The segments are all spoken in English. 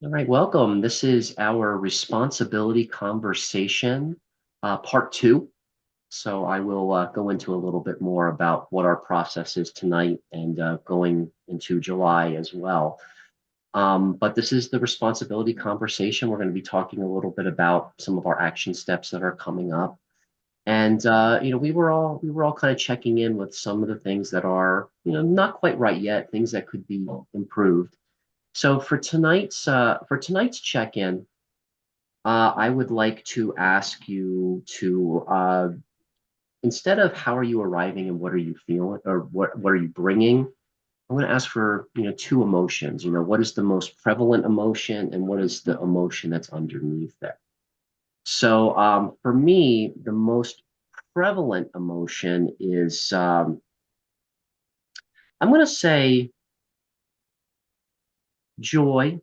All right, welcome. This is our responsibility conversation, part two. So I will go into a little bit more about what our process is tonight and going into July as well. But this is the responsibility conversation. We're going to be talking a little bit about some of our action steps that are coming up. And we were all kind of checking in with some of the things that are, not quite right yet, things that could be improved. So for tonight's check-in, I would like to ask you to, instead of how are you arriving and what are you feeling or what are you bringing, I'm going to ask for, two emotions. What is the most prevalent emotion and what is the emotion that's underneath it? So for me, the most prevalent emotion is, I'm going to say joy.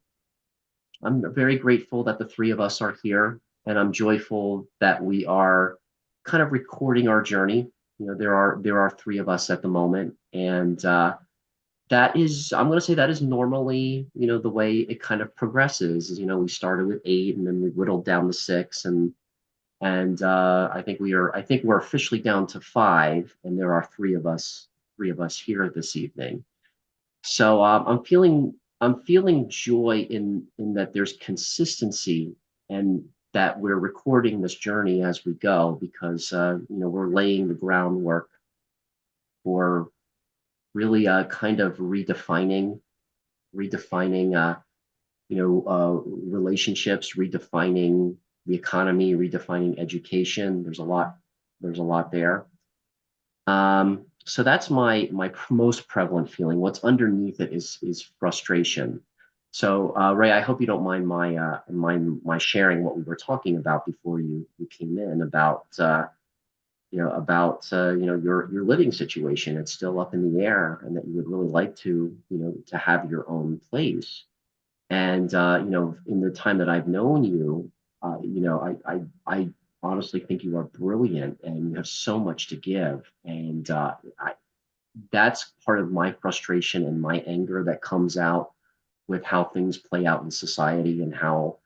I'm very grateful that the three of us are here, and I'm joyful that we are kind of recording our journey. There are three of us at the moment, and that is, I'm going to say that is normally, the way it kind of progresses. We started with eight, and then we whittled down to six, and I think we're officially down to five, and there are three of us here this evening. So I'm feeling joy in that there's consistency and that we're recording this journey as we go because we're laying the groundwork for really kind of redefining relationships, redefining the economy, redefining education. There's a lot there. So that's my most prevalent feeling. What's underneath it is frustration. So Ray, I hope you don't mind my sharing what we were talking about before you came in about your living situation. It's still up in the air, and that you would really like to have your own place. And in the time that I've known you, I honestly think you are brilliant and you have so much to give. And that's part of my frustration and my anger that comes out with how things play out in society and how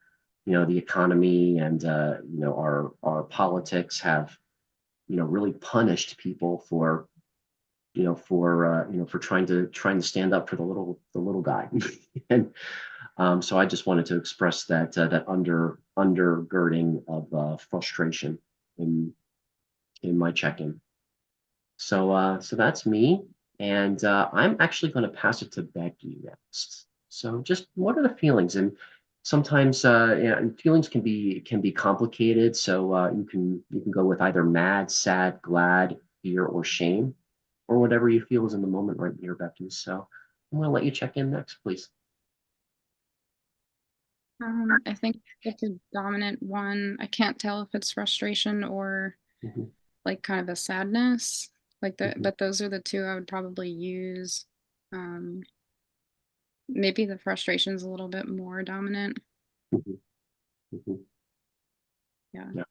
the economy and our politics have really punished people for trying to stand up for the little guy. And so I just wanted to express that undergirding of frustration in in my check-in. So that's me, and I'm actually going to pass it to Becky next. So just what are the feelings? And sometimes and feelings can be complicated. So you can go with either mad, sad, glad, fear, or shame, or whatever you feel is in the moment right here, Becky. So I'm going to let you check in next, please. I think it's a dominant one. I can't tell if it's frustration or Mhm, like kind of a sadness. mhm, But those are the two I would probably use. Um, Maybe the frustration's a little bit more dominant. mhm, mhm. Yeah. Yeah,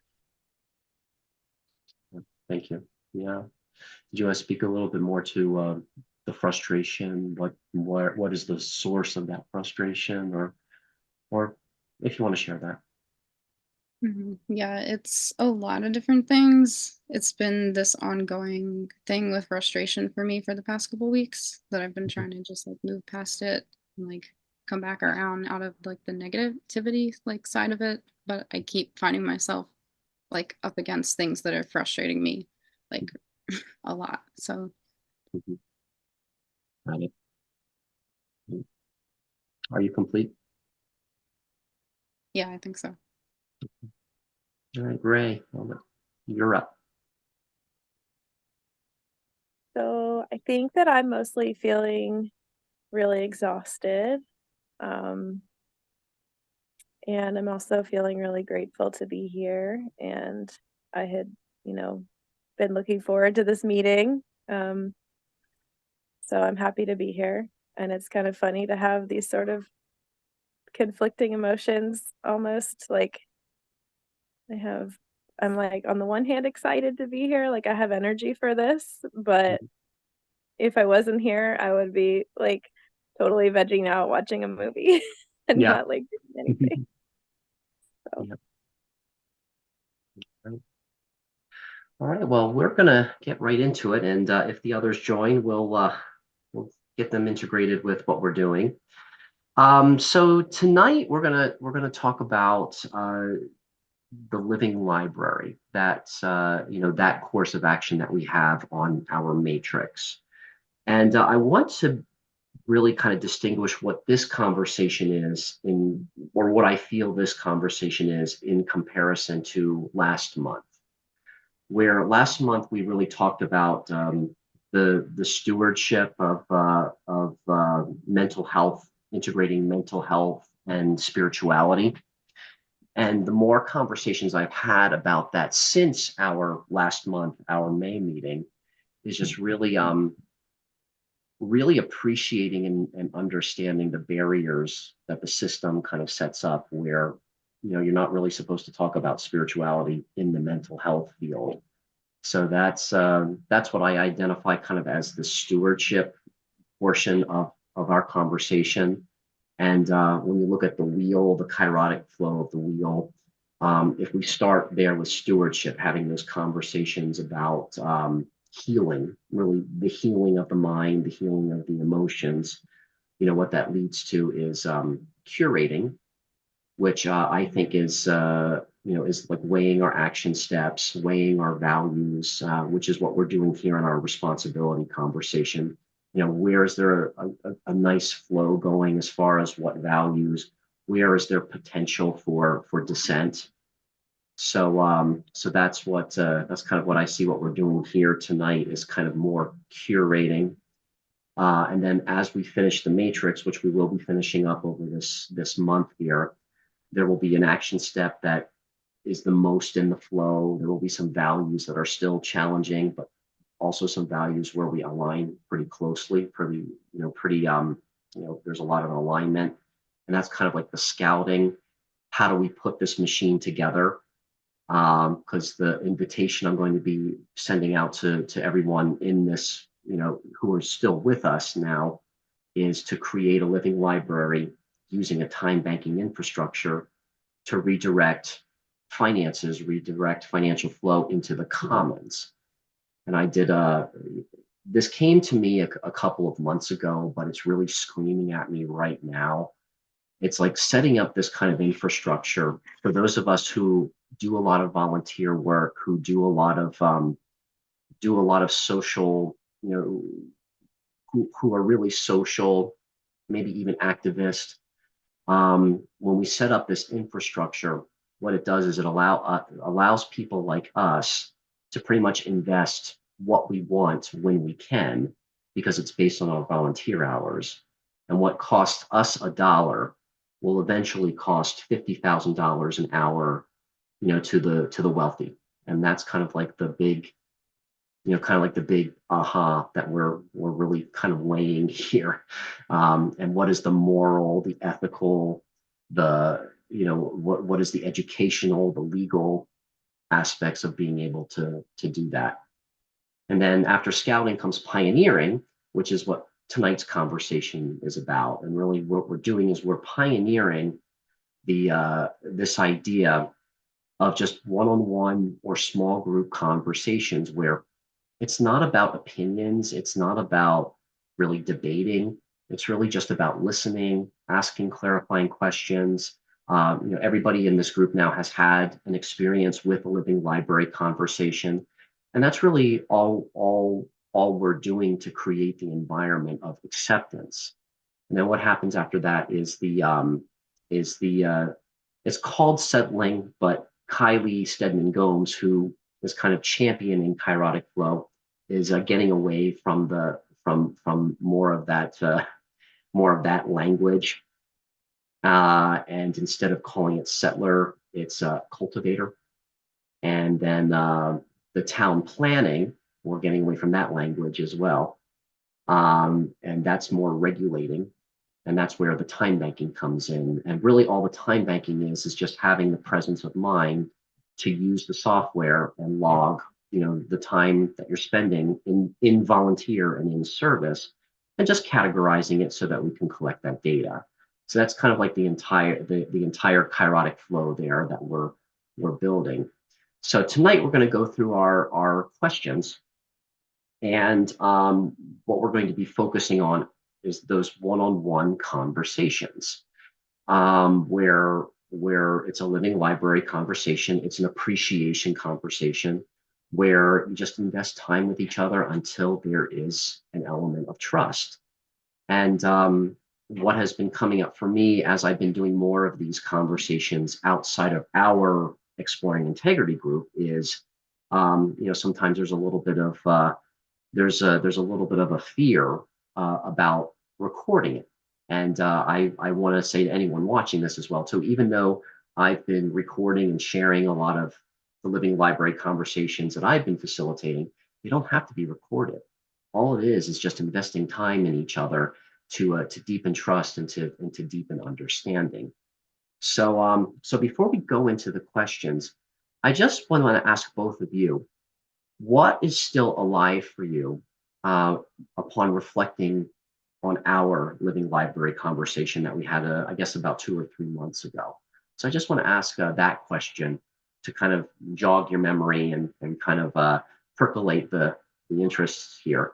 yeah, thank you. Yeah. Did you want to speak a little bit more to the frustration? What is the source of that frustration, or if you want to share that? Yeah, it's a lot of different things. It's been this ongoing thing with frustration for me for the past couple weeks that I've been Mhm. trying to just like move past it and like come back around out of like the negativity like side of it. But I keep finding myself like up against things that are frustrating me like a lot. So Mhm. Got it. Mhm. Are you complete? yeah, I think so. All right, Ray, you're up. So I think that I'm mostly feeling really exhausted. Um, and I'm also feeling really grateful to be here. And I had, you know, been looking forward to this meeting. Um, so I'm happy to be here. And it's kind of funny to have these sort of conflicting emotions almost like I have I'm like on the one hand excited to be here, like I have energy for this, but Mhm. if I wasn't here, I would be, like, totally vegging out watching a movie and Yeah, not, like, anything. So. Yep. Right. All right. Well, we're gonna get right into it, and if the others join, we'll get them integrated with what we're doing. So tonight we're gonna talk about the living library. That's that course of action that we have on our matrix, and I want to really kind of distinguish what this conversation is or what I feel this conversation is in comparison to last month, where last month we really talked about the stewardship of mental health, integrating mental health and spirituality. And the more conversations I've had about that since our last month, our May meeting, is just really appreciating and understanding the barriers that the system kind of sets up, where you're not really supposed to talk about spirituality in the mental health field. So that's what I identify kind of as the stewardship portion of our conversation. And when you look at the wheel, the kairotic flow of the wheel, if we start there with stewardship, having those conversations about healing, really the healing of the mind, the healing of the emotions, what that leads to is curating, which I think is like weighing our action steps, weighing our values, which is what we're doing here in our responsibility conversation. Where is there a nice flow going as far as what values? Where is there potential for dissent? So that's kind of what I see. What we're doing here tonight is kind of more curating. And then as we finish the matrix, which we will be finishing up over this month here, there will be an action step that is the most in the flow. There will be some values that are still challenging, but also some values where we align pretty closely, there's a lot of alignment. And that's kind of like the scouting. How do we put this machine together? Because the invitation I'm going to be sending out to everyone in this, who are still with us now, is to create a living library using a time banking infrastructure to redirect finances, redirect financial flow into the commons. And this came to me a couple of months ago, but it's really screaming at me right now. It's like setting up this kind of infrastructure for those of us who do a lot of volunteer work, who do a lot of social, who are really social, maybe even activist. When we set up this infrastructure, what it does is it allows people like us to pretty much invest what we want when we can, because it's based on our volunteer hours. And what costs us $1 will eventually cost $50,000 an hour, to the wealthy. And that's kind of like the big, aha that we're really kind of weighing here. And what is the moral, the ethical, what is the educational, the legal aspects of being able to do that. And then after scouting comes pioneering, which is what tonight's conversation is about. And really what we're doing is we're pioneering this idea of just one-on-one or small group conversations where it's not about opinions. It's not about really debating. It's really just about listening, asking clarifying questions. Everybody in this group now has had an experience with a living library conversation, and that's really all we're doing to create the environment of acceptance. And then what happens after that is it's called settling, but Kylie Stedman Gomes, who is kind of championing kairotic flow, is getting away from more of that language, and instead of calling it settler, it's cultivator. And then the town planning, we're getting away from that language as well, and that's more regulating. And that's where the time banking comes in. And really all the time banking is just having the presence of mind to use the software and log, the time that you're spending in volunteer and in service, and just categorizing it so that we can collect that data. So that's kind of like the entire kairotic flow there that we're building. So tonight we're going to go through our questions, and what we're going to be focusing on is those one-on-one conversations, where it's a living library conversation. It's an appreciation conversation where you just invest time with each other until there is an element of trust. And what has been coming up for me as I've been doing more of these conversations outside of our exploring integrity group is, sometimes there's a little bit of there's a little bit of a fear about recording it. And I want to say to anyone watching this as well too, even though I've been recording and sharing a lot of the living library conversations that I've been facilitating, they don't have to be recorded. All it is just investing time in each other to deepen trust and to deepen understanding. So before we go into the questions, I just want to ask both of you, what is still alive for you uh, upon reflecting on our living library conversation that we had, I guess, about 2 or 3 months ago? So I just want to ask that question to kind of jog your memory and kind of percolate the interests here.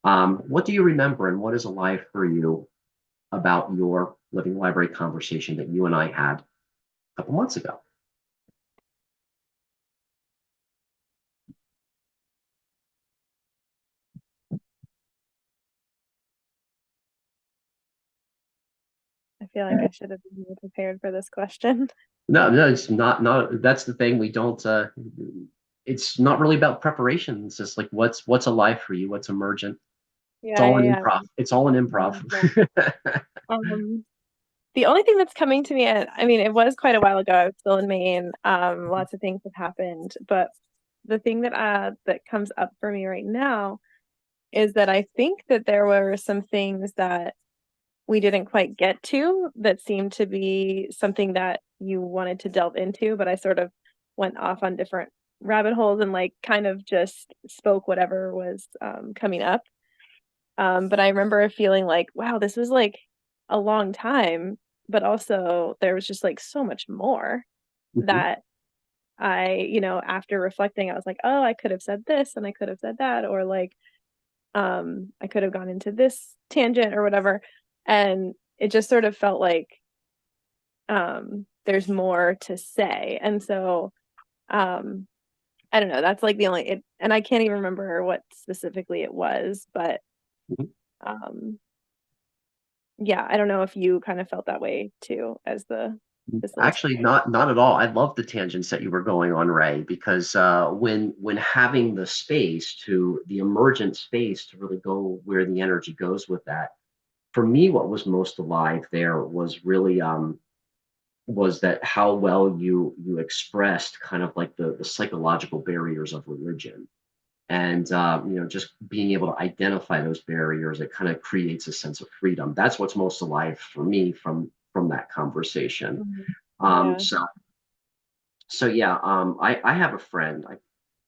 What do you remember and what is alive for you about your living library conversation that you and I had a couple months ago? I feel like I should have been more prepared for this question. No, no, it's not. That's the thing. We don't. It's not really about preparation. It's just like what's alive for you, what's emergent. It's Yeah, all an yeah, improv. It's all an yeah. improv. Um, the only thing that's coming to me, and I mean, it was quite a while ago. I was still in Maine. Lots of things have happened, but the thing that comes up for me right now is that I think that there were some things that we didn't quite get to that seemed to be something that you wanted to delve into, but I sort of went off on different rabbit holes and like kind of just spoke whatever was coming up. But I remember feeling like, wow, this was like a long time, but also there was just like so much more Mhm, that after reflecting, I was like, oh, I could have said this and I could have said that, or like, I could have gone into this tangent or whatever. And it just sort of felt like there's more to say. And so um I don't know, that's like the only it and I can't even remember what specifically it was, but mhm. um yeah, I don't know if you kind of felt that way too as the Actually, facilitator. not at all. I love the tangents that you were going on, Ray, because when having the space to the emergent space to really go where the energy goes with that, for me, what was most alive there was really was that how well you expressed kind of like the psychological barriers of religion, and just being able to identify those barriers, it kind of creates a sense of freedom. That's what's most alive for me from that conversation. Mhm. um Yeah. so so yeah, I have a friend, I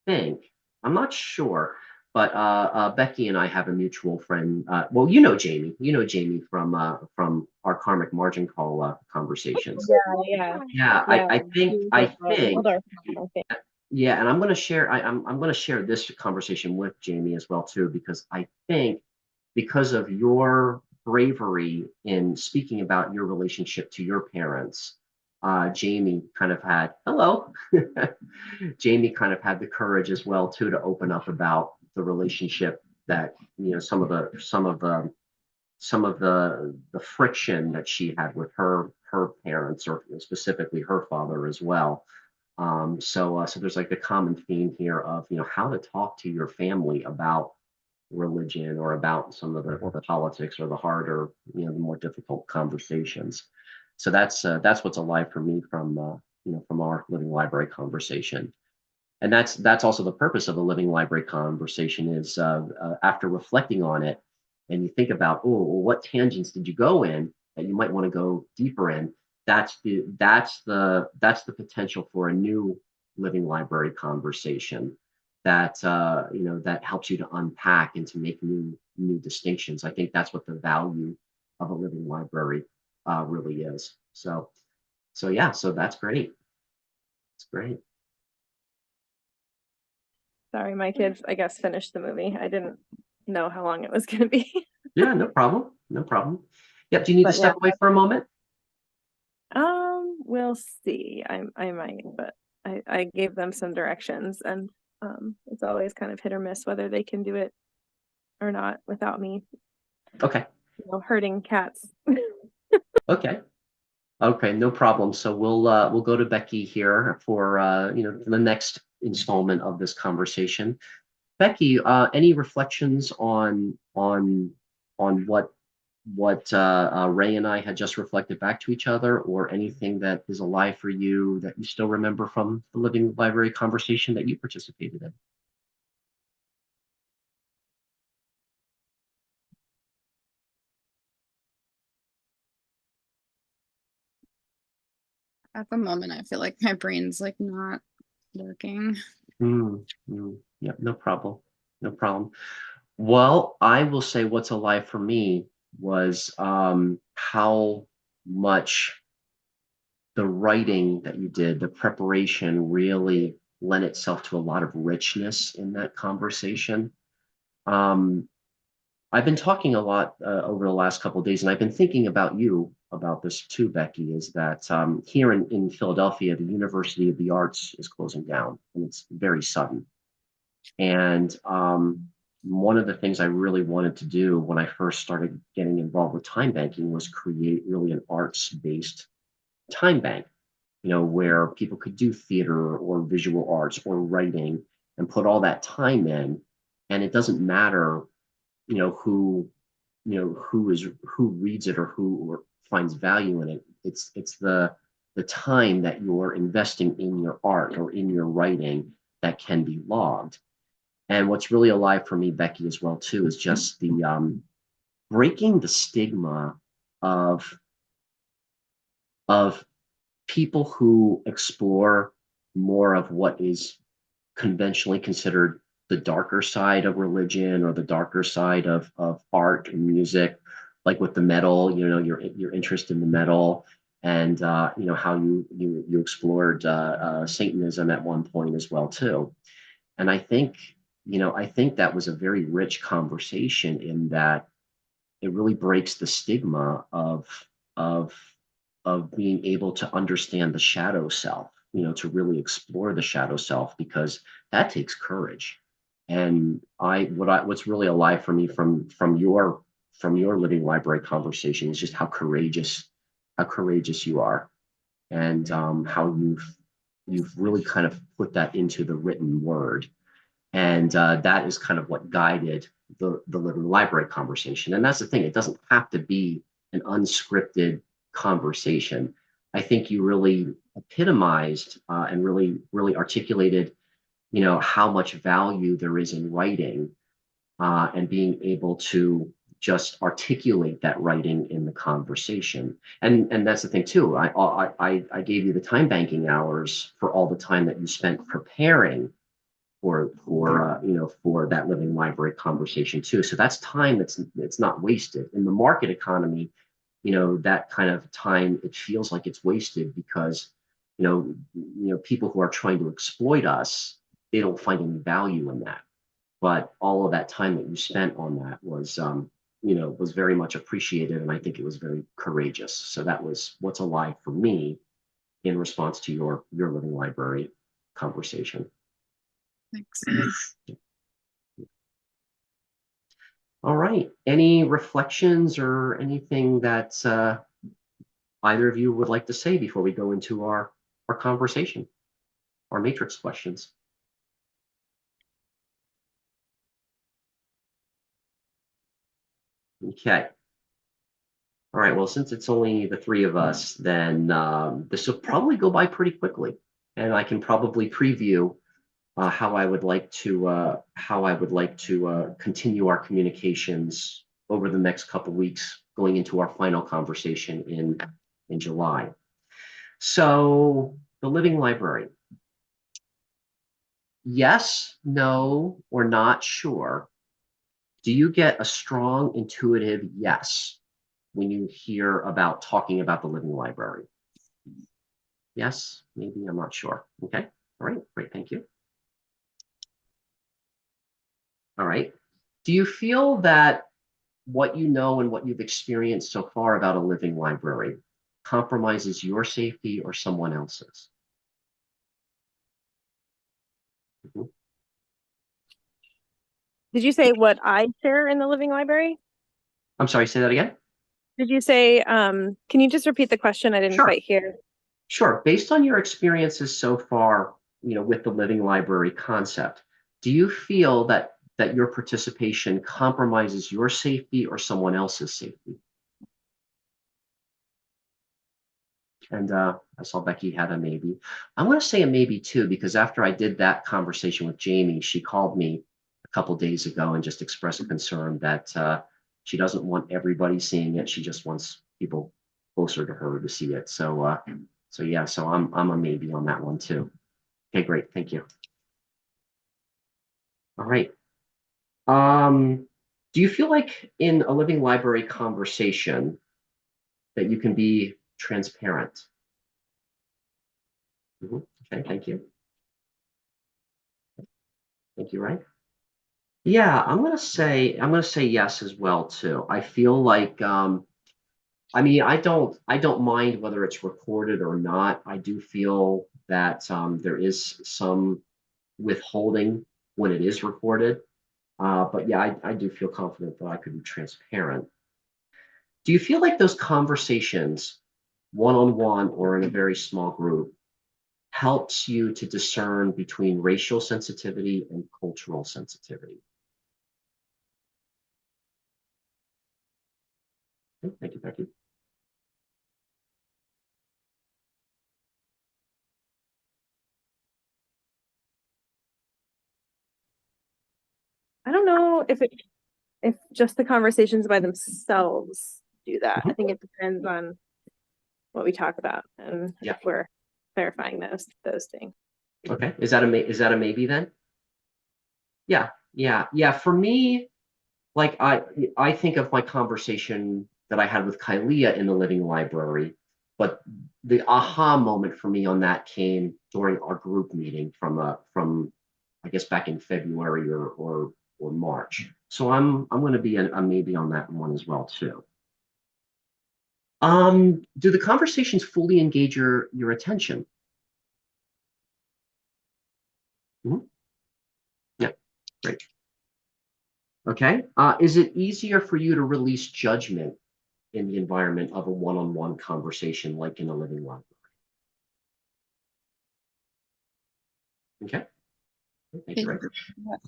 think, I'm not sure, but Becky and I have a mutual friend. Well, you know Jamie from our karmic margin call conversations. Yeah, yeah. Yeah, Yeah. He was I a think, Waldorf, I think. yeah, and I'm going to share this conversation with Jamie as well too, because I think because of your bravery in speaking about your relationship to your parents, Jamie kind of had hello. Jamie kind of had the courage as well too to open up about the relationship that some of the friction that she had with her parents, or specifically her father as well. So there's like a common theme here of how to talk to your family about religion or about some of the politics or the harder, the more difficult conversations. So that's what's alive for me from our living library conversation. And that's also the purpose of a living library conversation is, after reflecting on it, and you think about, oh, well, what tangents did you go in that you might want to go deeper in. That's the potential for a new living library conversation that helps you to unpack and to make new distinctions. I think that's what the value of a living library really is. So yeah, so that's great. It's great. Sorry, my kids, I guess, finished the movie. I didn't know how long it was going to be. Yeah, no problem. No problem. Yep. Do you need to But yeah, step away for a moment? we'll see. I might, but I gave them some directions, and it's always kind of hit or miss whether they can do it or not without me, Okay. hurting cats. Okay. Okay, no problem. So we'll go to Becky here for the next installment of this conversation. Becky, any reflections on what Ray and I had just reflected back to each other, or anything that is alive for you that you still remember from the Living Library conversation that you participated in? At the moment, I feel like my brain's like not working. Yep, no problem. No problem. Well, I will say what's alive for me was how much the writing that you did, the preparation really lent itself to a lot of richness in that conversation. Um, I've been talking a lot over the last couple of days, and I've been thinking about you about this too, Becky, is that here in Philadelphia, the University of the Arts is closing down, and it's very sudden. And one of the things I really wanted to do when I first started getting involved with time banking was create really an arts-based time bank, where people could do theater or visual arts or writing and put all that time in. And it doesn't matter, who, who reads it or who finds value in it. It's the time that you're investing in your art or in your writing that can be logged. And what's really alive for me, Becky, as well too, is just the breaking the stigma of of people who explore more of what is conventionally considered the darker side of religion or the darker side of art and music, like with the metal, your interest in the metal, and how you explored Satanism at one point as well too. And I think that was a very rich conversation in that it really breaks the stigma of of being able to understand the shadow self, to really explore the shadow self, because that takes courage. And what's really alive for me from your living library conversation is just how courageous you are, and how you've really kind of put that into the written word. And that is kind of what guided the living library conversation. And that's the thing, it doesn't have to be an unscripted conversation. I think you really epitomized and really articulated, how much value there is in writing, and being able to just articulate that writing in the conversation. And that's the thing too. I gave you the time banking hours for all the time that you spent preparing for that living library conversation too. So that's time that's not wasted in the market economy. That kind of time, it feels like it's wasted because people who are trying to exploit us, they don't find any value in that. But all of that time that you spent on that was very much appreciated, and I think it was very courageous. So that was what's alive for me in response to your living library conversation. Thanks. All right. Any reflections or anything that either of you would like to say before we go into our conversation, our matrix questions? Okay. All right. Well, since it's only the three of us, then this will probably go by pretty quickly, and I can probably preview how I would like to continue our communications over the next couple weeks, going into our final conversation in July. So the living library. Yes, no, or not sure. Do you get a strong intuitive yes? when you hear about talking about the living library? Yes, maybe, I'm not sure. Okay, all right, great, thank you. All right. Do you feel that what you know and what you've experienced so far about a living library compromises your safety or someone else's? Mhm. Did you say what I share in the living library? I'm sorry, say that again? Did you say, can you just repeat the question? I didn't Sure. quite hear. Sure. Based on your experiences so far, with the living library concept, do you feel that your participation compromises your safety or someone else's safety? And I saw Becky had a maybe. I'm going to say a maybe too, because after I did that conversation with Jamie, she called me a couple days ago and just expressed a concern that she doesn't want everybody seeing it. She just wants people closer to her to see it. So yeah, so I'm a maybe on that one too. Okay, great, thank you. All right. Do you feel like in a living library conversation that you can be transparent? Okay, thank you. Thank you, Ray. Yeah, I'm gonna say yes as well too. I feel like I mean I don't mind whether it's recorded or not. I do feel that there is some withholding when it is recorded. But yeah, I do feel confident that I could be transparent. Do you feel like those conversations, one-on-one or in a very small group, helps you to discern between racial sensitivity and cultural sensitivity? Okay, thank you, Becky. I don't know if just the conversations by themselves do that. I think it depends on what we talk about and Yeah. if we're clarifying those things. Okay, is that a maybe then? Yeah, yeah. For me, like I think of my conversation that I had with Kylia in the living library, but the aha moment for me on that came during our group meeting from I guess back in February or March. So I'm going to be a maybe on that one as well too. Do the conversations fully engage your attention? Mhm. Yeah, great. Okay. Is it easier for you to release judgment in the environment of a one-on-one conversation like in a living library? Okay. Thank you, Can Ray. what-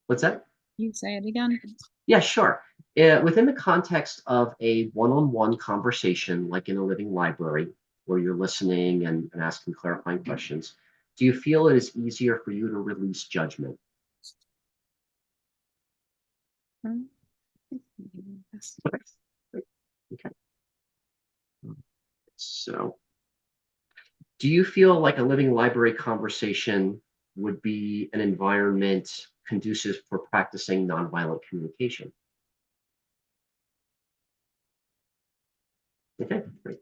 What's that? you say it again? Yeah, sure. Within the context of a one-on-one conversation, like in a living library, where you're listening and asking clarifying questions, do you feel it is easier for you to release judgment? Hmm? Okay. Great. Okay. So, do you feel like a living library conversation would be an environment conducive for practicing nonviolent communication? Okay, great.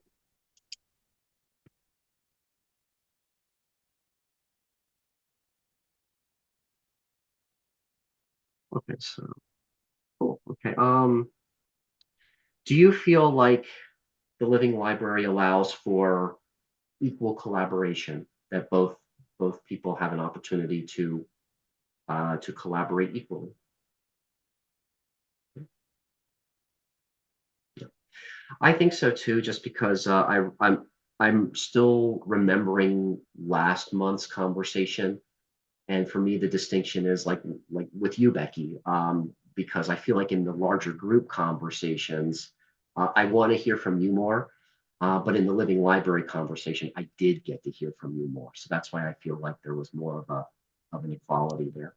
Okay, so cool. Okay. Do you feel like the living library allows for equal collaboration, that both people have an opportunity to collaborate equally? Yeah. I think so too, just because I'm still remembering last month's conversation. And for me, the distinction is like with you, Becky, because I feel like in the larger group conversations, I want to hear from you more. But in the living library conversation, I did get to hear from you more. So that's why I feel like there was more of an equality there.